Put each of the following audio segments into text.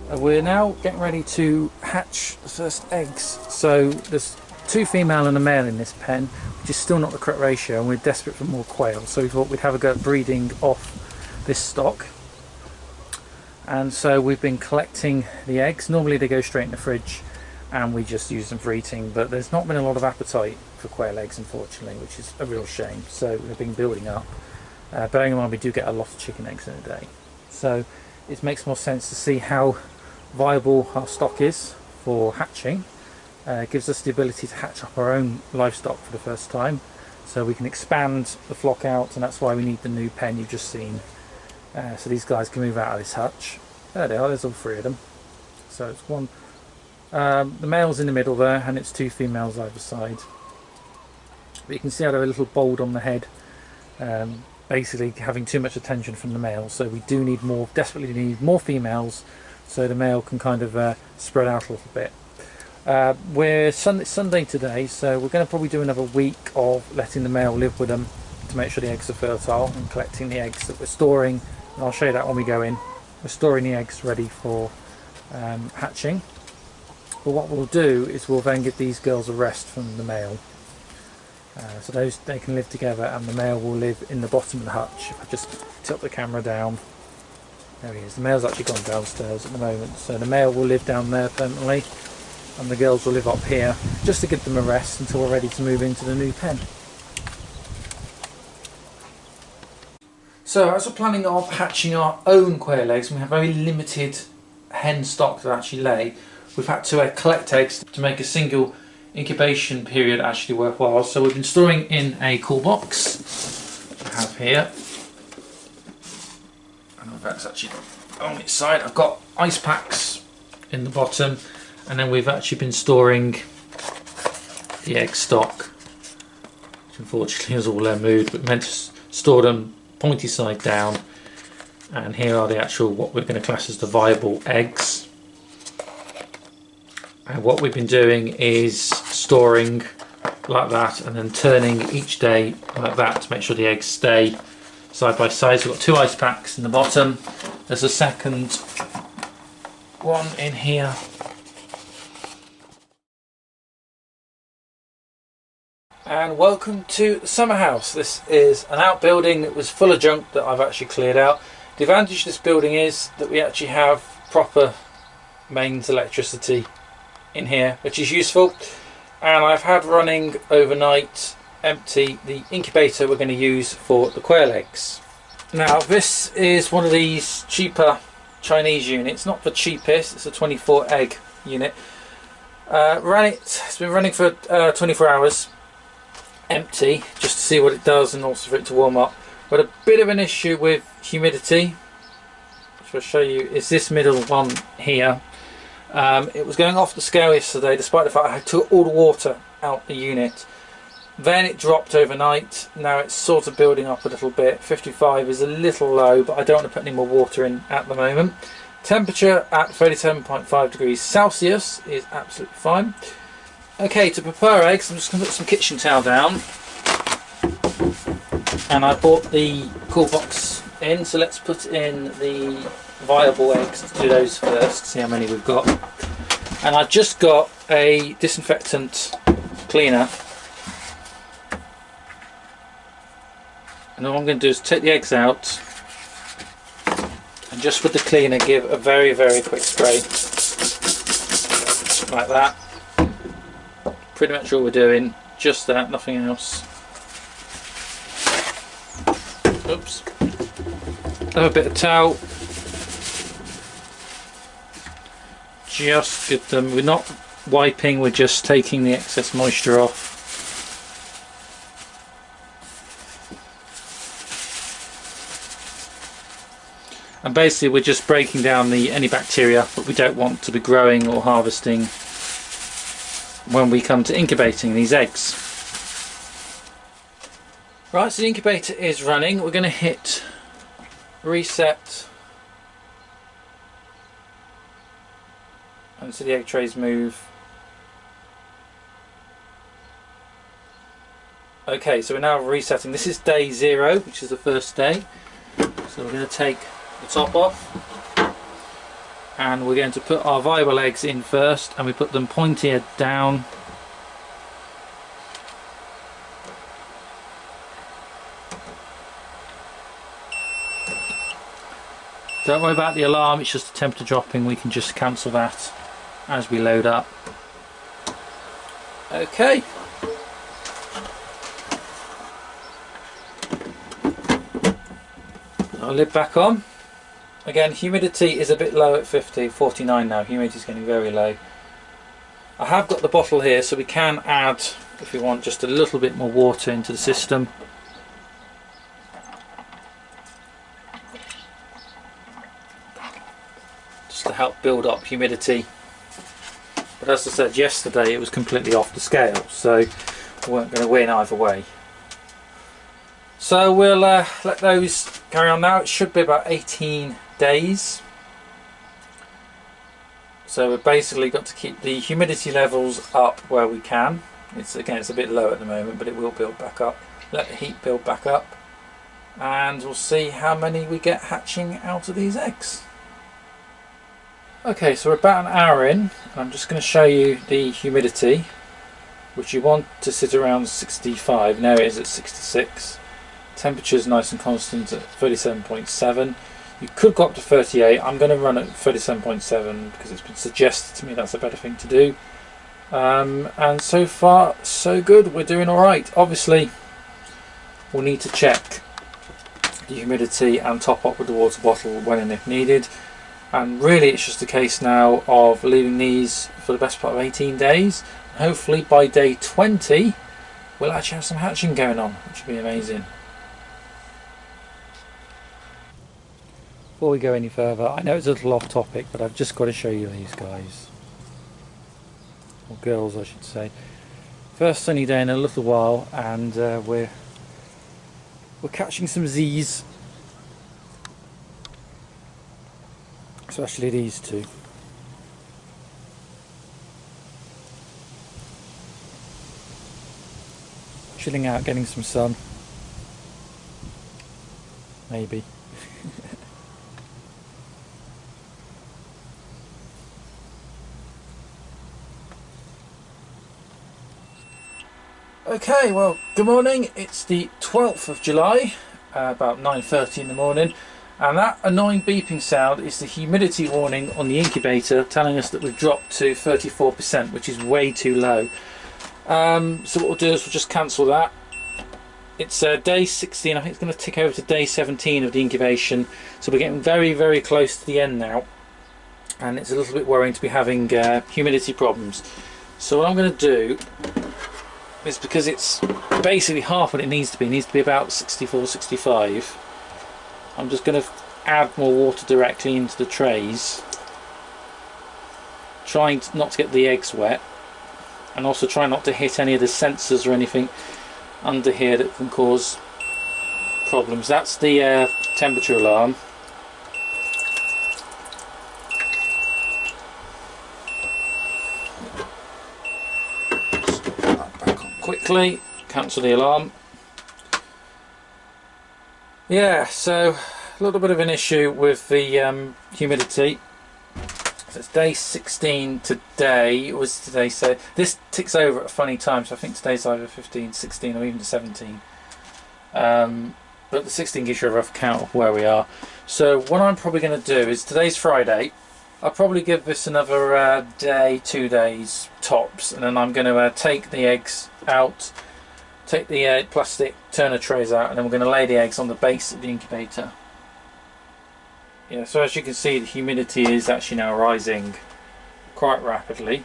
We're now getting ready to hatch the first eggs. So there's 2 female and a male in this pen, which is still not the correct ratio, and we're desperate for more quail. So we thought we'd have a go at breeding off this stock. And so we've been collecting the eggs. Normally they go straight in the fridge and we just use them for eating, but there's not been a lot of appetite for quail eggs, unfortunately, which is a real shame. So they've been building up. Bearing in mind we do get a lot of chicken eggs in a day. So it makes more sense to see how viable our stock is for hatching. It gives us the ability to hatch up our own livestock for the first time, so we can expand the flock out, and that's why we need the new pen you've just seen. So these guys can move out of this hutch. There they are, there's all 3 of them. So it's one, the male's in the middle there, and it's 2 females either side. But you can see how they're a little bald on the head, basically having too much attention from the male. So we do need more, desperately need more females, so the male can kind of spread out a little bit. We're Sunday today, so we're going to probably do another week of letting the male live with them to make sure the eggs are fertile, and collecting the eggs that we're storing, and I'll show you that when we go in. We're storing the eggs ready for hatching. But what we'll do is we'll then give these girls a rest from the male, so they can live together, and the male will live in the bottom of the hutch. If I just tilt the camera down, there he is. The male's actually gone downstairs at the moment, so the male will live down there permanently, and the girls will live up here, just to give them a rest until we're ready to move into the new pen. So as we're planning on hatching our own quail eggs, and we have very limited hen stock to actually lay, we've had to collect eggs to make a single incubation period actually worthwhile. So we've been storing in a cool box I have here. I don't know if that's actually on its side. I've got ice packs in the bottom, and then we've actually been storing the egg stock, which unfortunately is all moved, but meant to store them pointy side down. And here are the actual, what we're going to class as the viable eggs. And what we've been doing is storing like that, and then turning each day like that to make sure the eggs stay side by side. So we've got 2 ice packs in the bottom. There's a second one in here. And welcome to the summer house. This is an outbuilding that was full of junk that I've actually cleared out. The advantage of this building is that we actually have proper mains electricity in here, which is useful. And I've had running overnight empty the incubator we're going to use for the quail eggs. Now this is one of these cheaper Chinese units, not the cheapest, it's a 24 egg unit. It's been running for 24 hours. Empty, just to see what it does, and also for it to warm up. But a bit of an issue with humidity, which I'll show you, is this middle one here. It was going off the scale yesterday, despite the fact I took all the water out the unit. Then it dropped overnight. Now it's sort of building up a little bit. 55 is a little low, but I don't want to put any more water in at the moment. Temperature at 37.5 degrees Celsius is absolutely fine. Okay, to prepare eggs, I'm just going to put some kitchen towel down, and I bought the cool box in, so let's put in the viable eggs. Let's do those first, see how many we've got. And I've just got a disinfectant cleaner, and all I'm going to do is take the eggs out, and just with the cleaner give a very, very quick spray, like that. Pretty much all we're doing, just that, nothing else. Oops. Have a bit of towel. Just get them, we're not wiping, we're just taking the excess moisture off. And basically we're just breaking down any bacteria that we don't want to be growing or harvesting when we come to incubating these eggs. Right, so the incubator is running. We're going to hit reset, and so the egg trays move. Okay, so we're now resetting. This is day 0, which is the first day. So we're going to take the top off. and we're going to put our viable eggs in first, and we put them pointy down. Don't worry about the alarm, it's just a temperature dropping, we can just cancel that as we load up. Okay. Our lid back on. Again, humidity is a bit low at 49 now, humidity is getting very low. I have got the bottle here, so we can add, if we want, just a little bit more water into the system. Just to help build up humidity. But as I said yesterday, it was completely off the scale, so we weren't going to win either way. So we'll let those carry on now. It should be about 18 days. So we've basically got to keep the humidity levels up where we can. It's a bit low at the moment, but it will build back up. Let the heat build back up, and we'll see how many we get hatching out of these eggs. Okay, so we're about an hour in, and I'm just going to show you the humidity, which you want to sit around 65. Now it is at 66. Temperature's nice and constant at 37.7. You could go up to 38. I'm going to run at 37.7 because it's been suggested to me that's a better thing to do. And so far, so good. We're doing all right. Obviously, we'll need to check the humidity and top up with the water bottle when and if needed. And really, it's just a case now of leaving these for the best part of 18 days. Hopefully, by day 20, we'll actually have some hatching going on, which would be amazing. Before we go any further, I know it's a little off topic, but I've just got to show you these guys, or girls I should say. First sunny day in a little while, and we're catching some Z's, especially these two. Chilling out, getting some sun, maybe. Okay, well, good morning. It's the 12th of July, about 9:30 in the morning, and that annoying beeping sound is the humidity warning on the incubator telling us that we've dropped to 34%, which is way too low. So what we'll do is we'll just cancel that. It's day 16, I think it's going to tick over to day 17 of the incubation, so we're getting very, very close to the end now, and it's a little bit worrying to be having humidity problems. So what I'm going to do, it's because it's basically half what it needs to be about 64, 65. I'm just going to add more water directly into the trays, trying not to get the eggs wet, and also try not to hit any of the sensors or anything under here that can cause problems. That's the temperature alarm. Quickly cancel the alarm. Yeah, so a little bit of an issue with the humidity. So it's day 16 today. It was today, so this ticks over at a funny time, so I think today's either 15, 16 or even 17. But the 16 gives you a rough count of where we are. So what I'm probably going to do is, today's Friday, I'll probably give this another day, 2 days tops, and then I'm going to take the eggs out, take the plastic turner trays out, and then we're going to lay the eggs on the base of the incubator. Yeah, so as you can see, the humidity is actually now rising quite rapidly.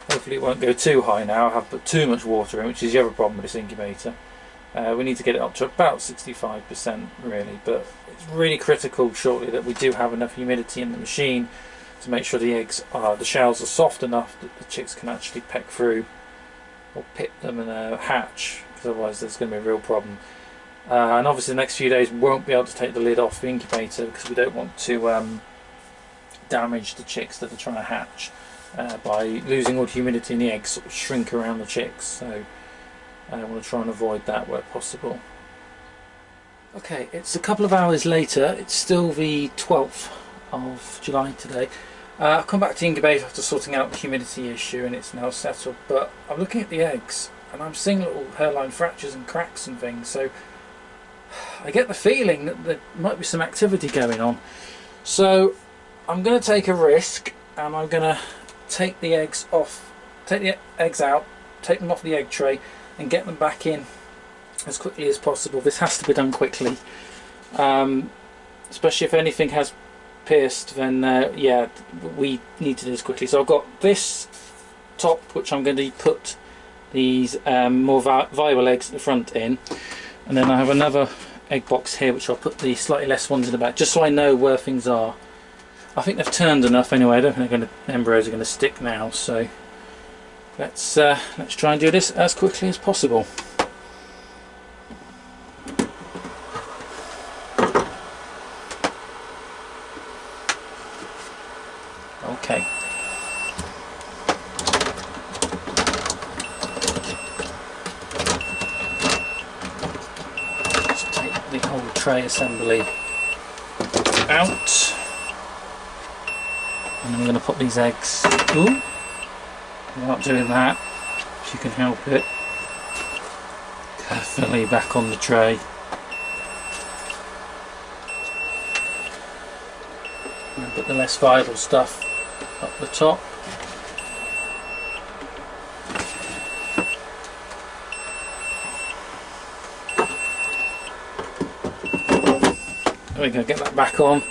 Hopefully it won't go too high now. I have put too much water in, which is the other problem with this incubator. We need to get it up to about 65% really, but it's really critical shortly that we do have enough humidity in the machine to make sure the eggs are, the shells are soft enough that the chicks can actually peck through or pip them and hatch, because otherwise there's going to be a real problem. And obviously the next few days we won't be able to take the lid off the incubator because we don't want to damage the chicks that are trying to hatch by losing all the humidity in the eggs, sort of shrink around the chicks. So I want to try and avoid that where possible. Okay, it's a couple of hours later. It's still the 12th of July today. I've come back to the incubator after sorting out the humidity issue, and it's now settled, but I'm looking at the eggs and I'm seeing little hairline fractures and cracks and things, so I get the feeling that there might be some activity going on. So I'm going to take a risk, and I'm going to take the eggs out, take them off the egg tray and get them back in as quickly as possible. This has to be done quickly, especially if anything has pierced, then yeah, we need to do this quickly. So I've got this top, which I'm going to put these more viable eggs at the front in, and then I have another egg box here which I'll put the slightly less ones in the back, just so I know where things are. I think they've turned enough anyway. I don't think the embryos are going to stick now, so let's try and do this as quickly as possible. Okay. Let's take the whole tray assembly out, and I'm going to put these eggs. Ooh, I'm not doing that. If you can help it, carefully back on the tray. And put the less vital stuff up the top. There we go, get that back on.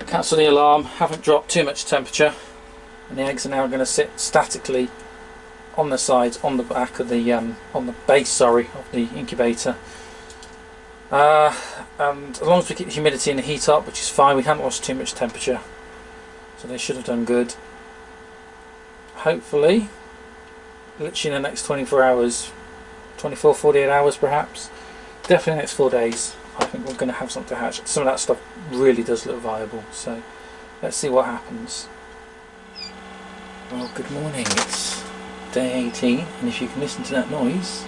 Cancel the alarm, haven't dropped too much temperature, and the eggs are now going to sit statically on the sides, on the back of the, on the base, sorry, of the incubator. And as long as we keep the humidity and the heat up, which is fine, we haven't lost too much temperature, so they should have done good. Hopefully, literally in the next 24 hours, 24, 48 hours perhaps, definitely the next 4 days, I think we're going to have something to hatch. Some of that stuff really does look viable, so let's see what happens. Well, good morning, it's day 18, and if you can listen to that noise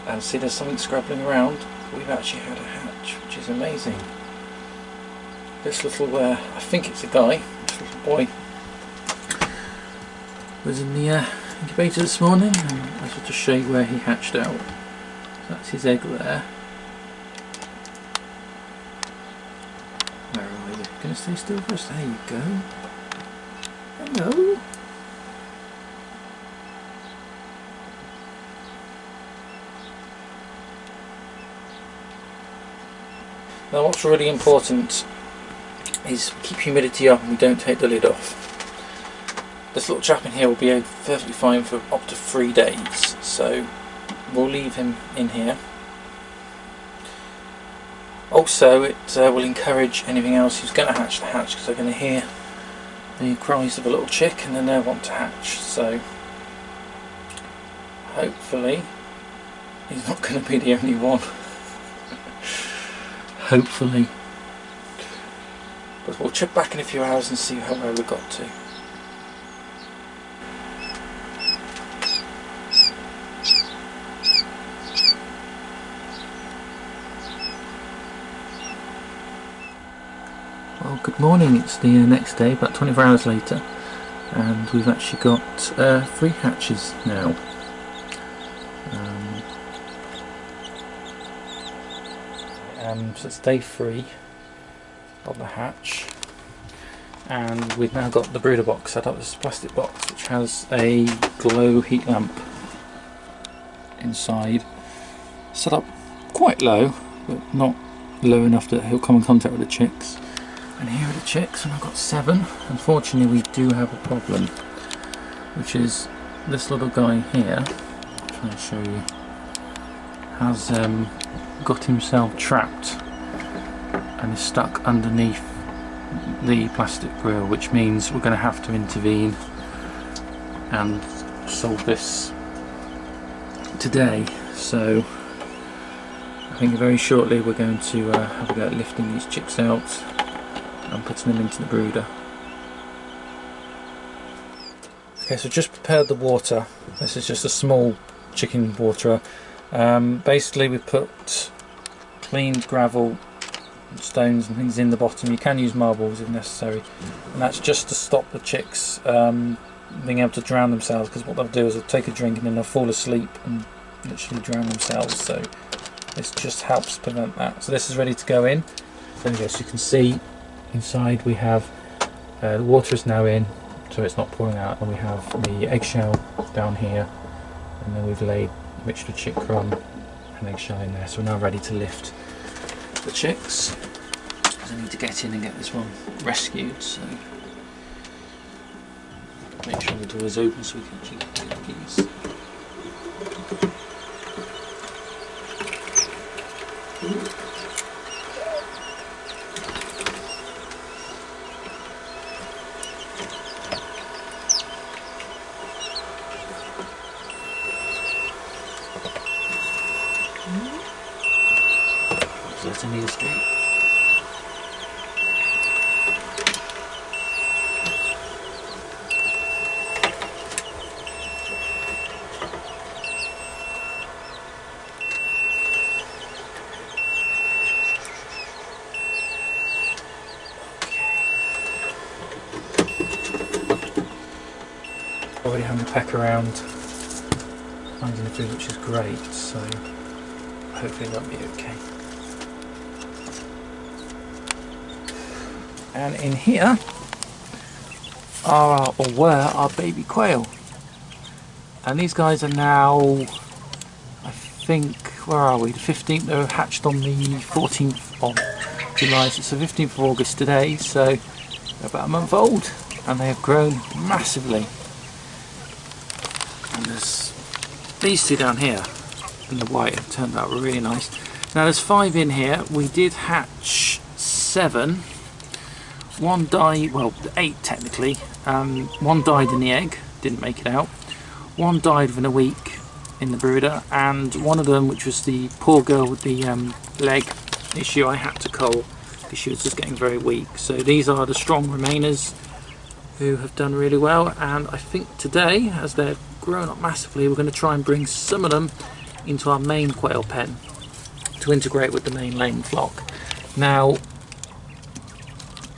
and see there's something scrabbling around, we've actually had a hatch, which is amazing. This little, I think it's a guy, this little boy, was in the incubator this morning, and I shall just show you where he hatched out. So that's his egg there. Where are you? Going to stay still for us? There you go. Hello. Now what's really important is we keep humidity up and we don't take the lid off. This little chap in here will be perfectly fine for up to 3 days, so we'll leave him in here. Also, it will encourage anything else who's going to hatch because they're going to hear the cries of a little chick and then they'll want to hatch. So hopefully he's not going to be the only one. Hopefully. But we'll check back in a few hours and see where we got to. Well, good morning, it's the next day, about 24 hours later, and we've actually got 3 hatches now. So it's day 3 of the hatch, and we've now got the brooder box set up. This plastic box which has a glow heat lamp inside, set up quite low, but not low enough that he'll come in contact with the chicks. And here are the chicks, and I've got 7. Unfortunately, we do have a problem, which is this little guy here. I'll try and show you. Has got himself trapped and is stuck underneath the plastic grill, which means we're going to have to intervene and solve this today. So I think very shortly we're going to have a go at lifting these chicks out and putting them into the brooder. Okay, so just prepared the water. This is just a small chicken waterer. Basically we put cleaned gravel stones and things in the bottom. You can use marbles if necessary, and that's just to stop the chicks being able to drown themselves, because what they'll do is they'll take a drink and then they'll fall asleep and literally drown themselves. So this just helps prevent that. So this is ready to go in. So as you can see, inside we have the water is now in, so it's not pouring out, and we have the eggshell down here, and then we've laid a mixture of chick crumb and eggshell in there. So we're now ready to lift the chicks. I need to get in and get this one rescued, so make sure the door is open so we can actually get the keys. So that's a neat escape. Already having to peck around finding the food, which is great, so hopefully that'll be okay. And in here are, or were, our baby quail, and these guys are now, I think, where are we, the 15th, they were hatched on the 14th of July, so it's the 15th of August today, so they're about a month old, and they have grown massively. And there's these two down here in the white have turned out really nice. Now there's 5 in here. We did hatch 7. One died, well 8 technically. One died in the egg, didn't make it out. One died within a week in the brooder, and one of them, which was the poor girl with the leg issue, I had to cull because she was just getting very weak. So these are the strong remainers who have done really well, and I think today, as they're grown up massively, we're going to try and bring some of them into our main quail pen to integrate with the main laying flock. Now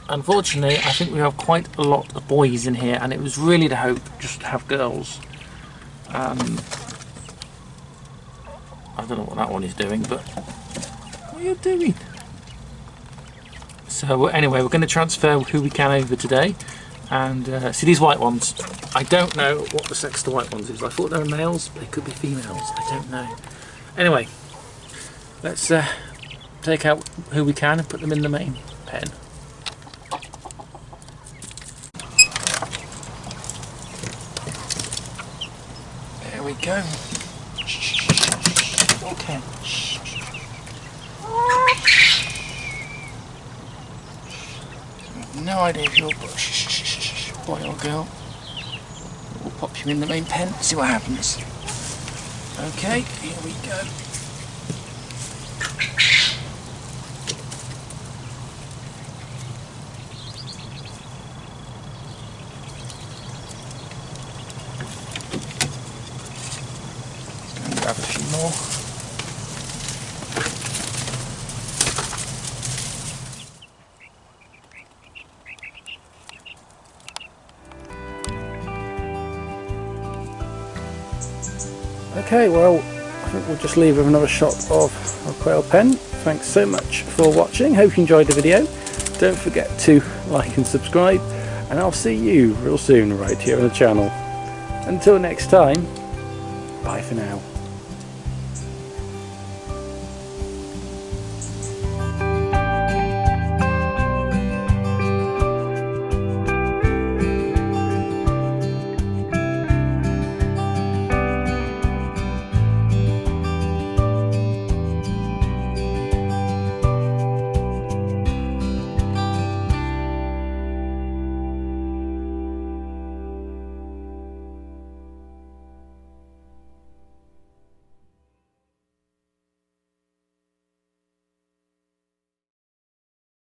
unfortunately I think we have quite a lot of boys in here, and it was really the hope just to have girls. I don't know what that one is doing, but what are you doing? So anyway, we're going to transfer who we can over today. And see these white ones, I don't know what the sex of the white ones is. I thought they were males, but they could be females, I don't know. Anyway, let's take out who we can and put them in the main pen. There we go. Okay. No idea if you're boy or girl. We'll pop you in the main pen, see what happens. Okay, here we go. Let's go and grab a few more. Okay, well, I think we'll just leave with another shot of our quail pen. Thanks so much for watching. Hope you enjoyed the video. Don't forget to like and subscribe, and I'll see you real soon right here on the channel. Until next time, bye for now.